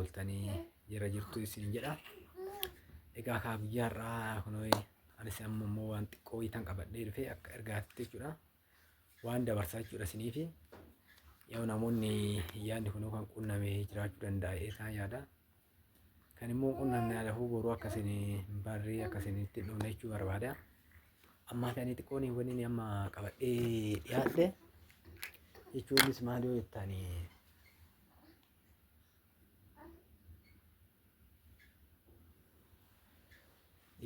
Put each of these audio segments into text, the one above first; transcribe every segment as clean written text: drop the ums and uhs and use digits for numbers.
ooltanii jira jirtu isin jedha. Egaa kaa guyyaa har'aa kunoo anis amma immoo waan xiqqoo itan qabadhee dhufee akka ergaatti jechuudha. Waan dabarsaa jechuudha isiniifi. Yoo namoonni yaadni kunoo kan qunnamee jiraachuu danda'a isaan yaada. Kan immoo qunnamne alafuu boruu akkasiin barree akkasinitti dhufne jechuu barbaada. Amma kan xiqqoon wanni amma qabadhee dhiyaadhe jechuunis maal yoo jettanii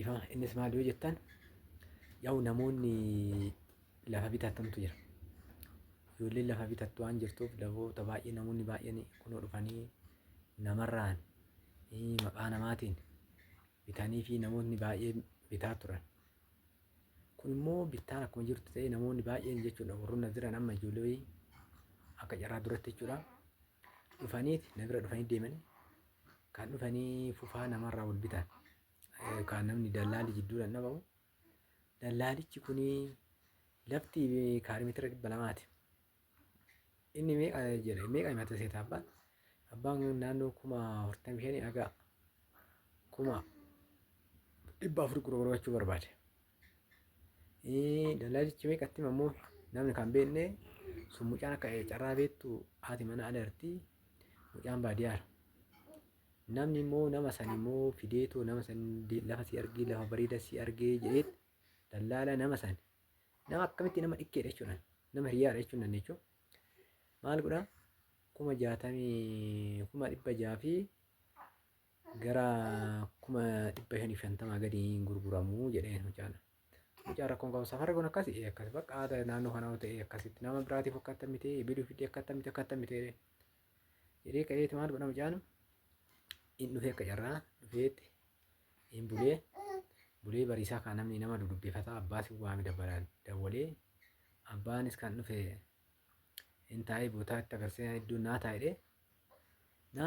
ifa innis maal yoo jettan yaa'u namoonni lafa bitatantu jira. Ijoolleen lafa bitattu waan jirtuuf lafoota baay'ee namoonni baay'een kunoo dhufanii namarraan maqaa namaatiin bitanii fi namoonni baay'ee bitaa turan. Kun immoo bittaan akkuma jirtu ta'ee namoonni baay'een jechuudha warroonni jiran amma ijoollee akka carraa duratti jechuudha. Dhufaniiti na bira dhufanii deemanii kan dhufanii fufaa namarraa wal bitan. Kan namni dallaali jidduudhaan dhabamu. Dallaalichi kunii lafti kaarimeetira 200ti. Inni meeqa jedhe meeqa himata seeta abbaan? Abbaan naannoo 45,000 dhagaa 400,000 gurgurachuu barbaade. Dallaalichi meeqatti immoo namni kan beekne sun mucaan akka carraa beektu haati mana alartii mucaan baadiyyaadha. Namni immoo nama san immoo fideetoo nama san lafa si argee lafa bareeda si argee jedheet dallaala nama san nama akkamitti nama dhikkeedha jechuudha. Nama hiriyaadha jechuudha jechuudha. Maal godhaa 60,600 fi gara 550 gadi gurguramuu jedhee mucaan. Mucaan rakkoon qabu safara kun akkasii akkas bakka naannoo kanaa ta'e akkasitti nama biraatiif akka akkamitee biduu fidee akka akkamitee jedhee ka'eeti maal godha mucaan in dhufee akka carraa dhufeetti in bulee bariisaa kan namni nama dudubbifataa abbaas waami dabalee abbaanis kan dhufe in taa'ee bootaatti agarsiisa iddoo naa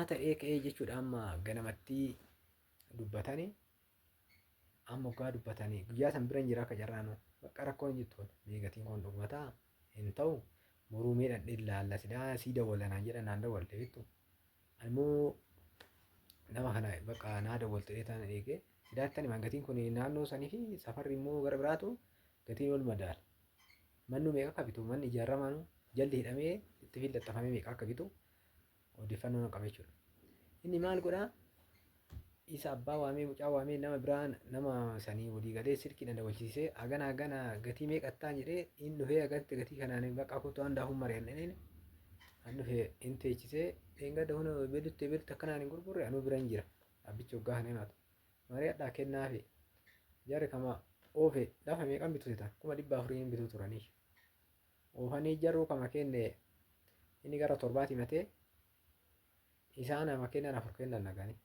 taa'ee ka'ee jechuudha. Amma ganamatti dubbatanii amma waggaa dubbatanii guyyaa san bira hin jira akka carraanuu bakka rakkoon jirtu meegatiin kun dhugmataa hin ta'u moruu meedhaan ilaalla sidaa sii dawwalanaan jedha naan dawwalte jettu ammoo nama kana bakka naa dawwalte dheetaan eegee sidaattan himan gatiin kun naannoo sanii fi safarri immoo gara biraatu gatiin ol madaala. Mannu meeqa akka bitu manni ijaaramaanu jalli hidhamee itti fillaxafamee meeqa akka bitu odeeffannoo qaba jechuudha. Inni maal godhaa isa abbaa waamee mucaa waamee nama biraan nama sanii walii galee silkiidhaan dawwalchiisee hagana gatii meeqattaa jedhee in dhufee agatti gatii kanaan bakka kutuu handaafuu mari'anneen an dhufee in teechisee eeggadda hunda beelutti akkanaan hin gurgurre anuu bira hin jira abbichi waggaa kana himatu mari'adhaa kennaafi jarri kama oofe lafa meeqan bitu sita 400,000 bituu turanii oofanii jarruu kama kenne inni gara 7 himatee isaan ama kennan 4 kennan naganii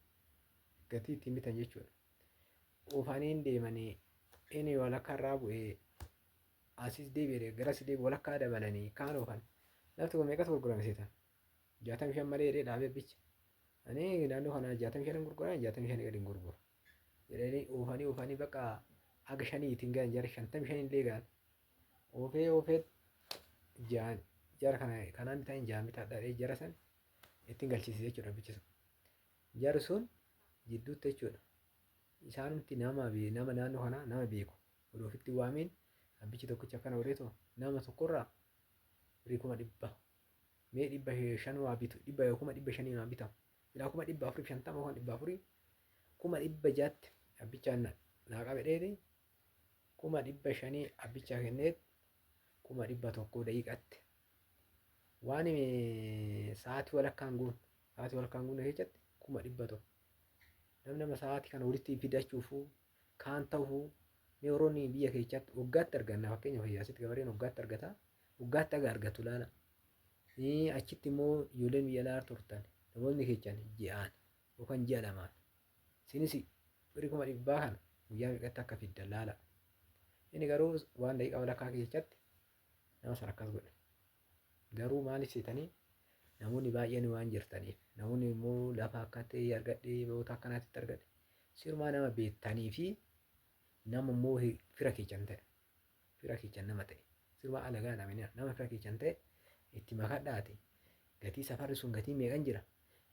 gatii ittiin bitan jechuudha. Oofaniin deemanii inni walakkaa irraa bu'ee asis deebi'ee garas deebi'ee walakkaa dabalanii kaan oofan lafti kun meeqatu gurgurame seetan 65 malee jedhee dhaabee bicha ani naannoo kana 65 gurguran 65 gadi gurguru jedhanii oofanii bakka aga 5 ittiin gahan jara 55 illee gahan oofee jaan jara kanaan bitaan jaan bitaa dhadhee jara san ittiin galchiisee jechuudha bichisa jara sun jidduutti jechuudha. Isaanumti nama naannoo kanaa nama beeku oduu ofitti waamiin abbichi tokkicha akkana godheetu nama tokkorraa 100,000 mee 500 waa bitu 1,500 waa bitamu ilaa 450 waan 400 1,600 abbichaan naa qabe dheedhe 500 abbichaa kenneet 100 daqiiqatti waan sa'aatii walakkaan guun keessatti 100 nama sa'aatii kana walitti fidachuufu kaan ta'uu meeroonni biyya keessatti waggaatti arganna fakkeenyaaf asitti gabareen waggaatti argata waggaatti aga argatu laala. Achitti immoo ijoolleen biyya alaa turtan namoonni keessan ji'aan yookaan ji'a lamaan sinis 100,000 kana guyyaa meeqatti akka fiddan laala. Inni garuu waan daqiiqaa walakkaa keessatti nama sana akkas godhe. Garuu maaliif seetanii namoonni baay'een waan jirtaniif namoonni immoo lafa akka ta'e argadhee boota akkanaatti argadhe sirumaa nama beektanii fi nama immoo fira keessan nama ta'e sirumaa alagaa nama fira keessan ta'e itti makadhaati gatii safarri sun gatii meeqan jira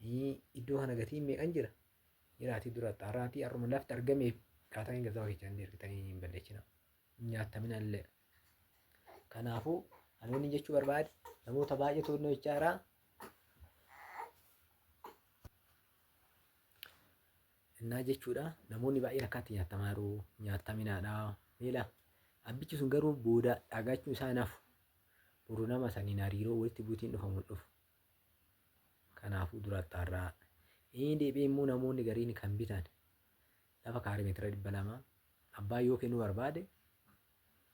Iddoo kana gatiin meeqan jira? Jiraatii dura xaaraatii har'uma lafti argameef akkaataa hin gazaawaa keessan ergitanii hin balleessina. Nyaattaminallee. Kanaafuu ani wanni jechuu barbaade namoota baay'eetu hojii jira. Innaa jechuudha namoonni baay'een akkatti nyaatamaa jiru. Nyaattaminaadha. Miila abbichi sun garuu booda dhagaachuu isaa nafu. Boru nama saniin hariiroo walitti buutiin dhufamu dhufu. Kanaafuu dura xaarraa. Inni deebi'ee immoo namoonni gariin kan bitan lafa kaarii meetira 200 abbaa yoo kennuu barbaade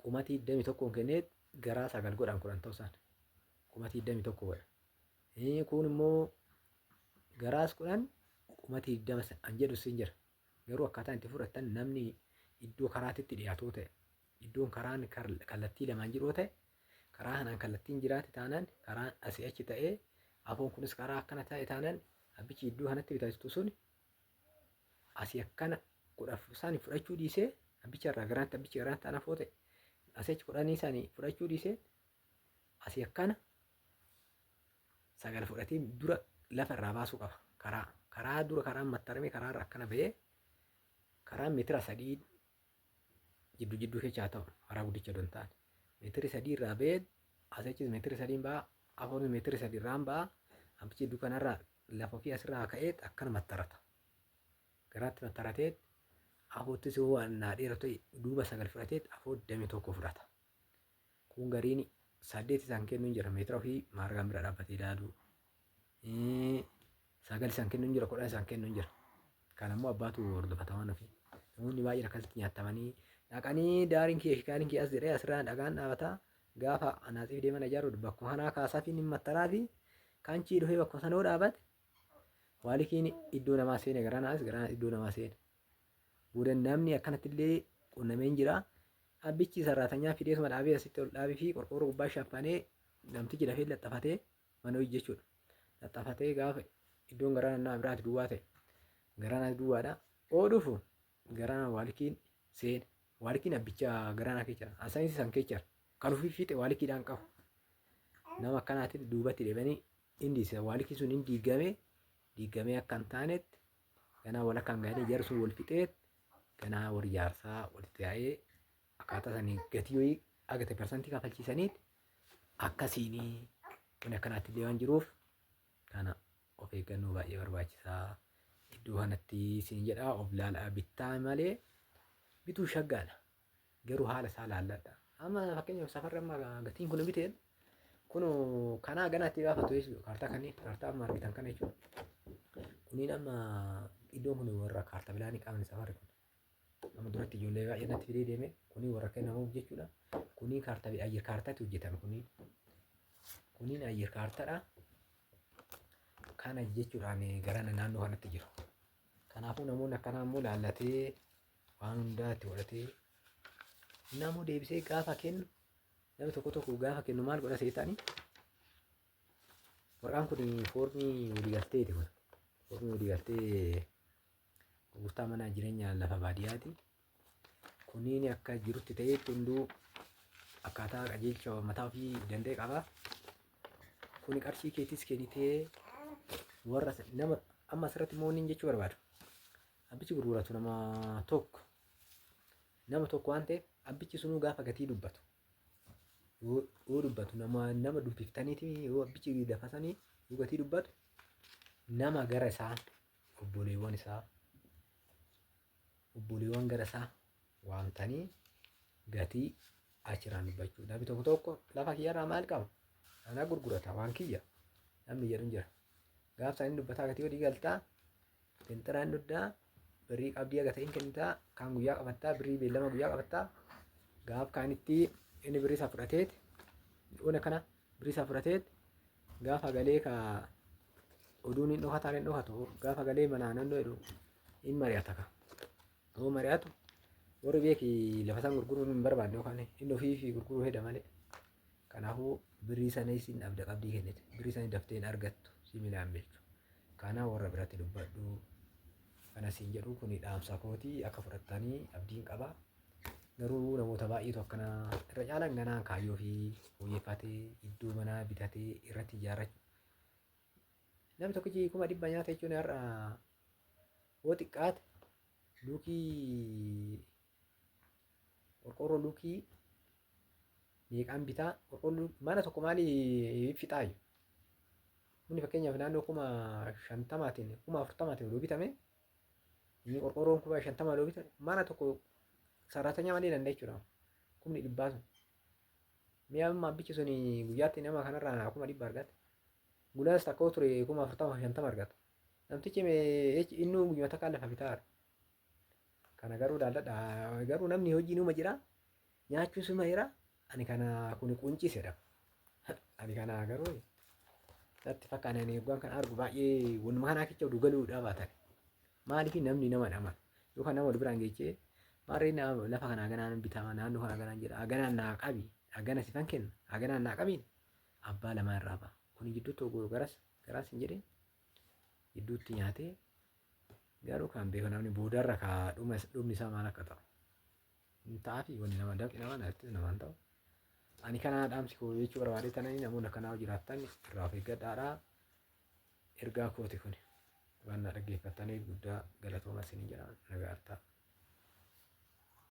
qumatii 21 kennee garaa 9 godhan 10 ta'uu isaan. Qumatii 21 godha. Kun immoo garaas 10 qumatii 20 an jedhu sin jira. Garuu akkaataa itti fudhatan namni iddoo karaatitti dhiyaatoo ta'e iddoon karaan kallattii lamaan jiroo ta'e karaa kanaan kallattiin jiraate taanaan karaan asii achi ta'ee afoon kunis karaa akkana ta'e taanaan abbichi iddoo kanatti bitatu sun asii akkana isaanii fudhachuu dhiisee abbicha irraa garaatti abbichi garaatti ana foote asii achi kudhanii isaanii fudhachuu dhiisee asii akkana 9 fudhatee dura lafa irraa baasuu qaba. Karaa dura karaan mattarame karaa irraa akkana ba'ee karaan meetira 3 jidduu keessa ta'u karaa guddicha don ta'an meetira 3 irraa ba'ee asii achi meetira 3 ba'a afoon meetira 3 irraan ba'a abbichi iddoo kanarraa lafa ofii asirraa ka'ee akkana mattarata. Garaatti mattaratee afoottis yoo waan dheeratu duuba 9 fudhatee afoo 21 fudhata. Kun gariin 8 isaan kennuun jira meetira ofii maargaan bira dhaabbatee ilaalu. 9 isaan kennuun jira 10 isaan kennuun jira. Kan ammoo abbaatu hordofata waan ofii. Namoonni baay'een akkasitti nyaatamanii dhaqanii daariin kee kaaniin kee as jedhee asirraa dhagaan dhaabataa gaafa anaasiif deeman ijaaru bakkuma kanaa kaasaa fi mattaraa fi kaanchii dhufee bakkuma sanoo dhaabate waalikiin iddoo namaa seene garanaas iddoo namaa seene. Buudan namni akkanatti illee qunnameen jira. Abbichi sarraatanyaa fideesuma dhaabee asitti ol dhaabii fi qorqoorroo gubbaa shaffanee namtichi dafee laxxafatee mana hojii jechuudha. Laxxafatee gaafa iddoon garana nama biraati duwwaa ta'e garana duwwaadha. Dhufu garana waalikiin seene. Waalikiin abbicha garana keessa asaanis san keessa kan ofii fiixe waalikiidhaan qabu. Nama akkanaatti duubatti deebanii indiisa waalikiin sun hin diigamee akka hin taanetti ganaa walakkaan gahanii jarri sun wal fixeet ganaa warri jaarsaa walitti yaa'ee akkaataa sanii gatii yoo agate parsantii kafalchiisaniit akkasiinii kun akkanaatti illee waan jiruuf kana of eeggannoo baay'ee barbaachisaa. Iddoo kanatti siin jedhaa of laalaa bittaa malee bituu shaggaadha. Garuu haala isaa laalladha. Amma fakkeenyaaf safarra amma gatiin kun biteen kun kanaa ganaatti gaafatu jechuudha. Kaartaa kanneen kaartaa amma argitan kana jechuudha. Kuniin amma iddoon kun warra kaartaa bilaanii qaban safarri kun. Amma duratti ijoollee baay'ee natti fidee deeme kuniin warra kennamuuf jechuudha. Kuniin kaartaa ayyir kaartaatti hojjetame kuniin. Kuniin ayyir kaartaadha. Kana jechuudhaan garana naannoo kanatti jiru. Kanaafuu namoonni akkanaa immoo laallatee waan hundaa itti godhatee namuu deebisee gaafa kennu namni tokko gaafa kennu maal godha seetaanii warqaan kun foormii waliigalteeti kun foormii waliigaltee gurgurtaa mana jireenya lafa baadiyyaati. Kuniin akka jirutti ta'ee hunduu akkaataa qajeelcha mataa ofii danda'e qaba. Kuni qarshii keetis kennitee warra nama amma asirratti mooniin jechuu barbaadu. Abbichi gurguratu nama tokko waan ta'eef abbichi sunuu gaafa gatii dubbatu yoo dubbatu nama dubbiftaniiti yoo abbichi dafasanii yoo gatii dubbatu nama gara isaa obboleewwan gara isaa waamtanii gatii achirraan dubbachuu. Namni tokko lafa kiyyarraa maal qaba? Anaa gurgurata waan kiyya namni jedhu jira. Gaaf isaanii dubbataa gatii walii galtaa finxiraan duddaa birrii qabdii agateen kennitaa kaan guyyaa qabattaa birrii beellama guyyaa qabattaa gaaf kaanitti inni birrii isaa fudhateet ona kana birrii isaa fudhateet gaafa galee ka oduun hin dhokataan hin dhokatu gaafa galee manaa naannoo jedhu hin mari'ata ka yoo mari'atu warri beeki lafa isaan gurguruun hin barbaanne yookaan inni ofii fi gurguruu hedda malee. Kanaafuu birrii sana isin abda qabdii kennite birrii sana dafteen argattu similaan beektu. Kana warra biratti dubbadhu. Kana siin jedhu kun dhaamsa kootii akka fudhattanii abdiin qaba. Garuu namoota baay'eetu akkana irra caalaan ganaan kaayyoo fi fooyyeffatee iddoo manaa bitatee irratti ijaarrachuu Namni tokkichi 100 nyaata jechuun har'a yoo xiqqaate luukii qorqoorroo luukii meeqaan bitaa qorqoorroo mana tokko maali fixaayu. Inni fakkeenyaaf naannoo 50,000tiin 40,000tiin yoo bitame inni qorqoorroon 50,000 yoo bitame mana tokko sararataa malee danda'a jechuudha. 100,000 sun. Mi'a amma abbichi sun guyyaatti nama kanarraa 100 argata. Gulaas takka ture 40,000 50 argata. Namtichi inni guyyuma takkaan lafa bitaa. Kana garuu daalladha. Garuu namni hojii numa jira. Nyaachuun suma jira. Ani kana kun qunciisedha. Ani kana garuu natti fakkaata ani eegwan kan argu baay'ee waanuma kanaa keessa oduu galuudha baatan. Maaliif namni nama dhama yookaan nama wal biraan geechee maarree lafa kana haganaan bitama naannoo kana haganaan jedha haganaan naa qabi hagana sifan kenna haganaan naa qabiin abbaa lamaa irraa ba'a. Kun gidduutti garas hin jedhee gidduutti nyaatee garuu kan beeku namni boodarra kaa dhumni isaa maal akka ta'u. Hin ta'aafi wanni nama dafqi nama natti nama hin ta'u. Ani kana dhaamsi koo jechuu barbaade tananii namoonni akkanaa jiraattan irraa of eeggadhaadhaa. Ergaa kooti kun waan na dhaggeeffattaniif guddaa galatooma isin jedha nagaa hartaa.